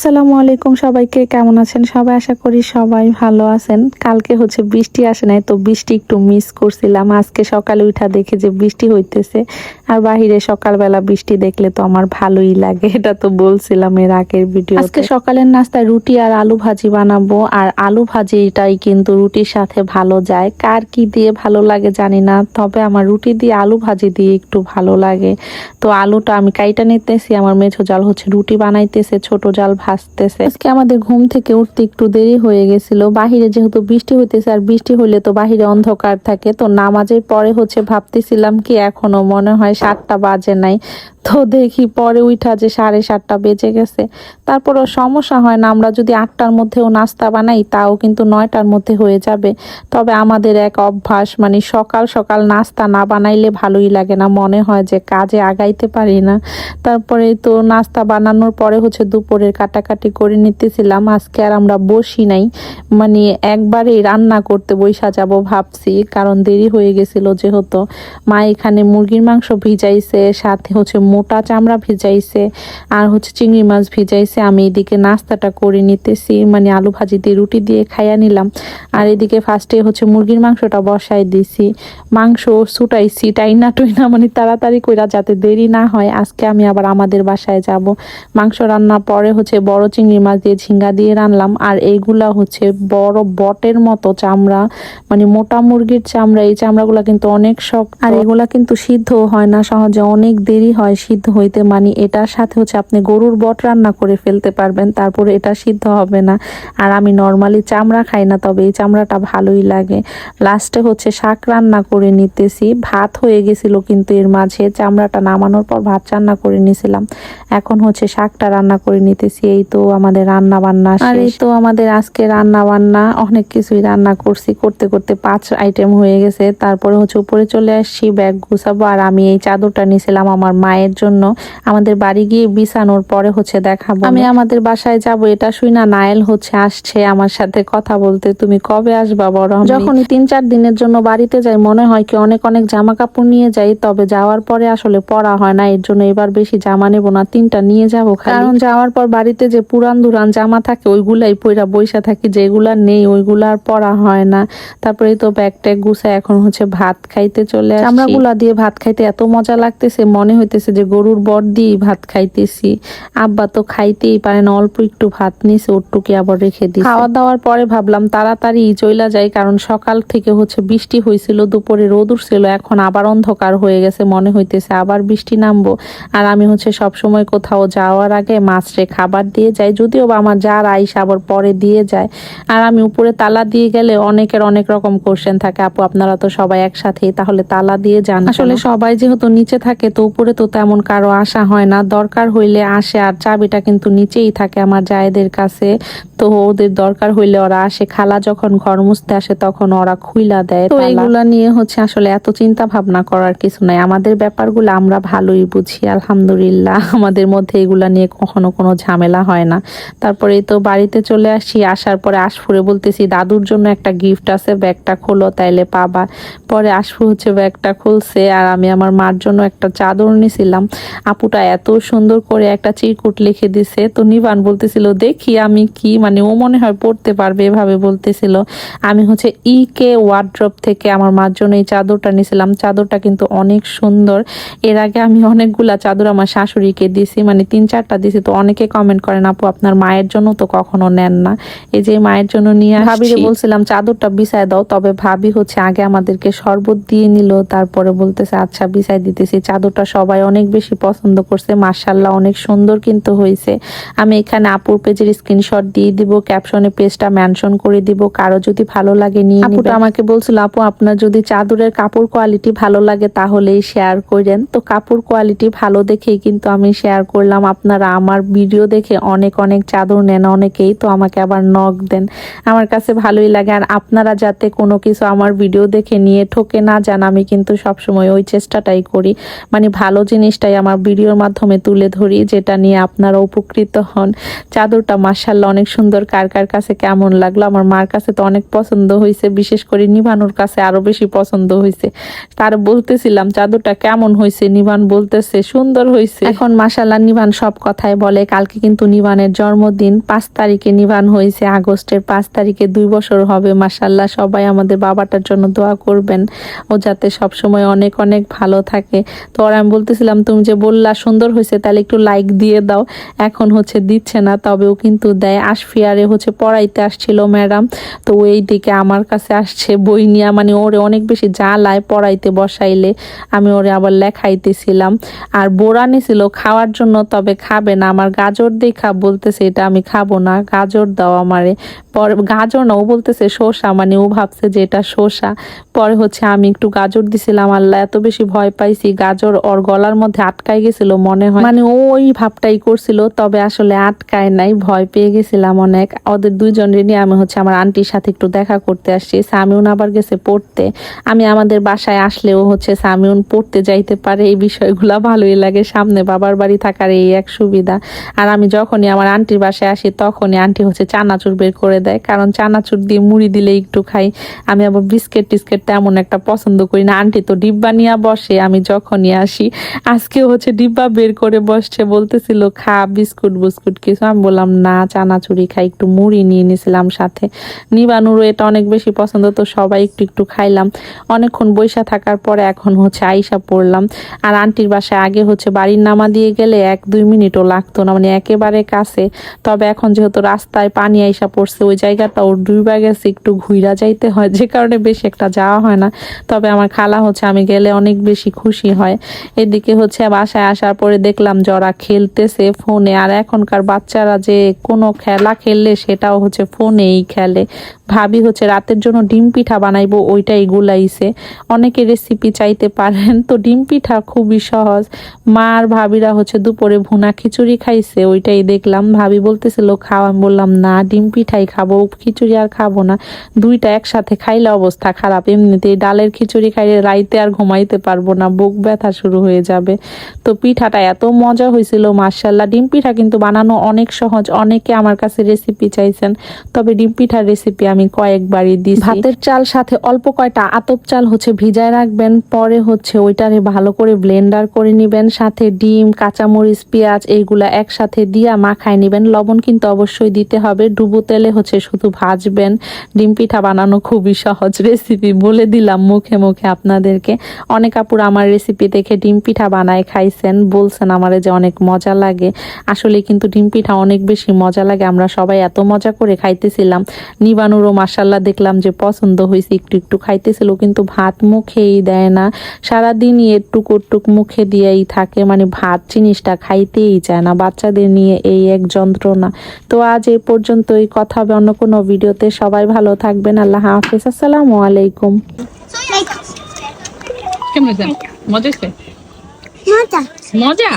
আসসালামু আলাইকুম, সবাইকে কেমন আছেন সবাই? আশা করি সবাই ভালো আছেন। কালকে বৃষ্টি আসে নাই, তো বৃষ্টি একটু মিস করছিলাম। আজকে সকালে উঠা দেখে যে বৃষ্টি হইতেছে, আর বাহিরে সকালবেলা বৃষ্টি দেখলে তো আমার ভালোই লাগে। এটা তো বলছিলাম এর আগের ভিডিও। আজকে সকালের নাস্তায় রুটি আর আলু ভাজি বানাবো, আর আলু ভাজিটাই কিন্তু রুটির সাথে ভালো যায়। কার কি দিয়ে ভালো লাগে জানি না, তবে আমার রুটি দিয়ে আলু ভাজি দিয়ে একটু ভালো লাগে। তো আলুটা আমি কাইটা নিতেছি, আমার মেঝো জাল রুটি বানাইতেছে, ছোট জাল ভাজতেছে। আজকে আমাদের ঘুম থেকে উঠতে একটু দেরি হয়ে গেছিল। বাহিরে যেহেতু বৃষ্টি হইতেছে, আর বৃষ্টি হইলে তো বাহিরে অন্ধকার থাকে, তো নামাজের পরে ভাবতেছিলাম কি এখনো মনে হয় 7টা বাজে নাই। তো দেখি পরে উঠা যে 7:30 বেজে গেছে। তারপরও সমস্যা হয় না, আমরা যদি 8টার মধ্যেও নাস্তা বানাই তাও কিন্তু 9টার মধ্যে হয়ে যাবে। তবে আমাদের এক অভ্যাস, সকাল সকাল নাস্তা না বানাইলে ভালোই লাগে না, মনে হয় যে কাজে আগাইতে পারি না। তারপরে তো নাস্তা বানানোর পরে দুপুরের কাটাকাটি করে নিতেছিলাম। আজকে আর আমরা বসি নাই, একবারেই রান্না করতে বইসা যাব ভাবছি, কারণ দেরি হয়ে গেছিল যেহেতু। মা এখানে মুরগির মাংস ভিজাইছে, সাথে মোটা চামড়া ভিজাইছে, আর চিংড়ি মাছ ভিজাইছে। আমি এদিকে নাস্তাটা করে নিতেছি, আলু ভাজি দিয়ে রুটি দিয়ে খাইয়া নিলাম। আর এদিকে ফার্স্টে মুরগির মাংসটা বসাই দিছি, মাংস ছুটাইছি টাইনা টুইনা, তাড়াতাড়ি কইরা যাতে দেরি না হয়। আজকে আমি আবার আমাদের বাসায় যাব। মাংস রান্নার পরে বড় চিংড়ি মাছ দিয়ে ঝিঙ্গা দিয়ে রানলাম। আর এইগুলা বড় বটের মতো চামড়া, মোটা মুরগির চামড়া। এই চামড়াগুলা কিন্তু অনেক শক্ত, আর এগুলা কিন্তু সিদ্ধ হয় না সহজে, অনেক দেরি হয় সিদ্ধ হইতে। এটার সাথে আপনি গরুর বট রান্না করে ফেলতে পারবেন, তারপরে এটা সিদ্ধ হবে না। আর আমি নর্মালি চামড়া খাই না, তবে এই চামড়াটা ভালোই লাগে। লাস্টে শাক রান্না করে নিতেছি। ভাত হয়ে গেছিল, কিন্তু এর মাঝে চামড়াটা নামানোর পর ভাত রান্না করে নিয়েছিলাম। এখন শাকটা রান্না করে নিতেছি। এই তো আমাদের রান্না বান্না, আর এই তো আমাদের আজকে রান্না বান্না অনেক কিছুই রান্না করছি। করতে করতে 5 আইটেম হয়ে গেছে। তারপরে উপরে চলে আসছি ব্যাগ গুছাবো। আর আমি এই চাদরটা নিয়েছিলাম আমার মায়ের জন্য, আমাদের বাড়ি গিয়ে বিছানোর পরে দেখাবো। আমি আমাদের বাসায় যাব এটা শুই না নায়েল আসছে আমার সাথে কথা বলতে, তুমি কবে আসবা বড়? যখনই 3-4 দিনের জন্য বাড়িতে যাই মনে হয় কি অনেক অনেক জামা কাপড় নিয়ে যাই, তবে যাওয়ার পরে আসলে পরা হয় না। এর জন্য এবার বেশি জামা নেবো না, 3টা নিয়ে যাবো। কারণ যাওয়ার পর বাড়িতে যে পুরান দুরান জামা থাকে ওইগুলাই পইরা বইসা থাকি, যেগুলা নেই ওইগুলা আর পরা হয় না। তারপরে তো ব্যাগ ট্যাগ গুছায় এখন ভাত খাইতে চলে আসছি। চামড়াগুলা দিয়ে ভাত খাইতে এত মজা লাগতেছে, মনে হইতেছে যে গরুর বট দিয়ে ভাত খাইতেছি। আব্বা তো খাইতেই পারে না, অল্প একটু ভাত নিছে, ওটুকি আবার রেখে দিই। খাওয়া দাওয়ার পরে ভাবলাম তাড়াতাড়ি চইলা যাই, কারণ সকাল থেকে বৃষ্টি হয়েছিল, দুপুরে রোদ উঠছিল, এখন আবার অন্ধকার হয়ে গেছে, মনে হইতেছে আবার বৃষ্টি নামবো। আর আমি সব সময় কোথাও যাওয়ার আগে মাছরে খাবার দিয়ে যাই, যদিও বা আমার যার আইসা আবার পরে দিয়ে যায়। আর আমি উপরে তালা দিয়ে গেলে অনেকের অনেক রকম কোশ্চেন থাকে, আপু আপনারা তো সবাই একসাথে, তাহলে তালা দিয়ে যান। আসলে সবাই যেহেতু নিচে থাকে, তো উপরে তো তেমন কারো আসা হয় না, দরকার হইলে আসে। আর চাবিটা কিন্তু নিচেই থাকে আমার জায়েদের কাছে, তো ওদের দরকার হইলে ওরা আসে। খালা যখন ঘর মুছতে আসে তখন ওরা খুইলা দেয়। তো এগুলা নিয়ে আসলে এত চিন্তা ভাবনা করার কিছু নাই, আমাদের ব্যাপারগুলো আমরা ভালোই বুঝি আলহামদুলিল্লাহ। আমাদের মধ্যে এগুলা নিয়ে কখনো কোনো ঝামেলা হয় না। তারপরে তো বাড়িতে চলে আসি। আসার পরে আশফুরে বলতেছি দাদুর জন্য একটা গিফট আছে, ব্যাগটা খোলো তাইলে পাবা। পরে আশফু ব্যাগটা খুলছে, আর আমি আমার মার জন্য একটা চাদর নিছিলাম। আপুটা এত সুন্দর করে একটা চিরকুট লিখে দিছে, তো নিবান বলতেছিল দেখি আমি কি, ও মনে হয় পড়তে পারবে এভাবে বলতেছিল। আমি ইকে ওয়ার্ড্রপ থেকে আমার মার জন্য এই চাদরটা নিছিলাম। চাদরটা কিন্তু অনেক সুন্দর। এর আগে আমি অনেকগুলা চাদর আমার শাশুড়িকে দিছি, 3-4টা দিছি। তো অনেকে কমেন্ট করেন আপু আপনার মায়ের জন্য তো কখনো নেন না, এই যে মায়ের জন্য নিয়ে ভাবিরে বলছিলাম চাদরটা বিছায় দাও, তবে ভাবি আগে আমাদেরকে শরবত দিয়ে নিল, তারপরে বলতেছে আচ্ছা বিছাই দিতেছি। চাদরটা সবাই অনেক বেশি পছন্দ করছে, মাশাআল্লাহ অনেক সুন্দর কিন্তু হয়েছে। আমি এখানে আপুর পেজের স্ক্রিনশট দিয়ে দিব, ক্যাপশনে পেজটা মেনশন করে দিব, কারো যদি ভালো লাগে নিয়ে নিবে। আপুটা আমাকে বলছিল আপু আপনার যদি চাদরের কাপড় কোয়ালিটি ভালো লাগে তাহলেই শেয়ার করেন। তো কাপড় কোয়ালিটি ভালো দেখেই কিন্তু আমি শেয়ার করলাম। আপনারা আমার ভিডিও দেখে অনেক অনেক চাদর নেন অনেকেই, তো আমাকে আবার নক দেন, আমার কাছে ভালোই লাগে। আর আপনারা যাতে কোনো কিছু আমার ভিডিও দেখে নিয়ে ঠকে না যান, আমি কিন্তু সবসময় ওই চেষ্টাটাই করি, ভালো জিনিস জিনিসটাই আমার ভিডিওর মাধ্যমে তুলে ধরি, যেটা নিয়ে আপনারা উপকৃত হন। চাদরটা মাশাআল্লাহ অনেক সুন্দর। কার কার কাছে কেমন লাগলো? আমার মার কাছে তো অনেক পছন্দ হয়েছে, বিশেষ করে নিভানুর কাছে আরো বেশি পছন্দ হয়েছে। তার বলতেছিলাম চাদরটা কেমন হয়েছে, নিভান বলতেছে সুন্দর হয়েছে। এখন মাশাআল্লাহ নিভান সব কথাই বলে। কালকে কিন্তু নিভানের জন্মদিন, 5 তারিখে নিভান হয়েছে, আগস্টের 5 তারিখে 2 বছর হবে। মাশাআল্লাহ সবাই আমাদের বাবাটার জন্য দোয়া করবেন, ও যাতে সবসময় অনেক অনেক ভালো থাকে। তো আর আমি বলতেছিলাম তুমি যে বললা সুন্দর হয়েছে, তাহলে একটু লাইক দিয়ে দাও। এখন দিচ্ছে না, তবেও কিন্তু দেয়। আশফিয়ারে পড়াইতে আসছিল ম্যাডাম, তো ওই দিকে আমার কাছে আসছে বই নিয়ে, মানে ওরে অনেক বেশি জ্বালায় পড়াইতে বসাইলে। আমি ওরে আবার লেখাইতেছিলাম। আর বোরা নিছিল খাওয়ার জন্য, তবে খাবে না। আমার গাজর দেখা বলতেছে এটা আমি খাবো না, গাজর দাও আমারে। পরে গাজর না, ও বলতেছে শসা, মানে ও ভাবছে যে এটা শসা। পরে আমি একটু গাজর দিছিলাম। আল্লাহ এত বেশি ভয় পাইছি, গাজর ওর গলার মধ্যে আটকাই গেছিল মনে হয়, মানে ও ওই ভাবটাই করছিল, তবে আসলে আটকায় নাই। ভয় পেয়ে গেছিলাম অনেক। ওদের দুইজনের নিয়ে আমি আমার আন্টির সাথে একটু দেখা করতে আসছি। সামিউন আবার গেছে পড়তে। আমি আমাদের বাসায় আসলেও সামিউন পড়তে যাইতে পারে, এই বিষয়গুলা ভালোই লাগে। সামনে বাবার বাড়ি থাকার এই এক সুবিধা। আর আমি যখনই আমার আন্টির বাসায় আসি তখনই আন্টি চানাচুর বের করে দেয়, কারণ চানাচুর দিয়ে মুড়ি দিলে একটু খাই। আমি আবার বিস্কিট টিস্কিট তেমন একটা পছন্দ করি না। আন্টি তো ডিব্বা নিয়ে বসে আমি যখনই আসি। আজকেও ডিব্বা বের করে বসছে, বলতেছিল খা বিস্কুট বুস্কুট কিছু। আমি বললাম না, চানাচুরি খাই, একটু মুড়ি নিয়ে নিয়েছিলাম সাথে। নিবানুরও এটা অনেক বেশি পছন্দ, তো সবাই একটু একটু খাইলাম। অনেকক্ষণ বৈশা থাকার পরে এখন আইসা পড়লাম। আর আন্টির বাসায় আগে বাড়ির নামা দিয়ে গেলে 1-2 মিনিটও লাগতো না, মানে একেবারে কাছে। তবে এখন যেহেতু রাস্তায় পানি আইসা পড়ছে, ওই জায়গাটা ওর ডুইবা গেছে, একটু ঘুইরা যাইতে হয়, যে কারণে বেশি একটা যাওয়া হয় না। তবে আমার খালা আমি গেলে অনেক বেশি খুশি হয়। এদিকে বাসায় আসার পরে দেখলাম যারা খেলতেছে ফোনে। আর এখনকার বাচ্চারা যে কোনো খেলা খেললে সেটাও ফোনেই খেলে। ভাবি রাতের জন্য ডিম পিঠা বানাইবো, ওইটাই গুলাইছে। অনেকে রেসিপি চাইতে পারেন, তো ডিম পিঠা খুবই সহজ। মা আর ভাবিরা দুপুরে ভুনা খিচুড়ি খাইছে, ওইটাই দেখলাম। ভাবি বলতেছিল খাওয়া, আমি বললাম না, ডিম পিঠাই খাবো, খিচুড়ি আর খাবো না। দুইটা একসাথে খাইলে অবস্থা খারাপ। এমনিতেই ডালের খিচুড়ি খাইলে রাইতে আর ঘুমাইতে পারবো না, বুক ব্যথা শুরু হয়ে যাবে। তো পিঠাটা এত মজা হয়েছিল মাশাআল্লাহ। ডিম পিঠা কিন্তু বানানো অনেক সহজ। অনেকে আমার কাছে রেসিপি চাইছেন, তবে ডিম পিঠার রেসিপি আমি কয়েকবারই দিয়েছি। ভাতের চাল সাথে অল্প কয়টা আতপ চাল ভিজায় রাখবেন, পরে ওইটারে ভালো করে ব্লেন্ডার করে নিবেন। সাথে ডিম, কাঁচামরিচ, পেঁয়াজ এইগুলা একসাথে দিয়া মাখায় নিবেন। লবণ কিন্তু অবশ্যই দিতে হবে। ডুবো তেলে শুধু ভাজবেন। ডিম পিঠা বানানো খুবই সহজ রেসিপি, বলে দিলাম মুখে মুখে আপনাদেরকে। অনেক আপুরা আমার রেসিপি দেখে ডিম পিঠা বানায় খাইছেন, বলছেন আমারে যে অনেক মজা লাগে। আসলে কিন্তু ডিম পিঠা অনেক বেশি মজা লাগে। আমরা সবাই এত মজা করে খাইতেছিলাম। নিবানুরও মাশাআল্লাহ দেখলাম যে পছন্দ হয়েছে, একটু একটু খাইতেছিল, কিন্তু ভাত মুখেই দেয় না। সারাদিনই একটুক মুখে দিয়েই থাকে, মানে ভাত জিনিসটা খাইতেই চায় না। বাচ্চাদের নিয়ে এই এক যন্ত্রণা। তো আজ এই পর্যন্তই, কথা হবে অন্য কোনো ভিডিওতে। সবাই ভালো থাকবেন, আল্লাহ হাফেজ, আসসালামু আলাইকুম। কেমন মজা মজা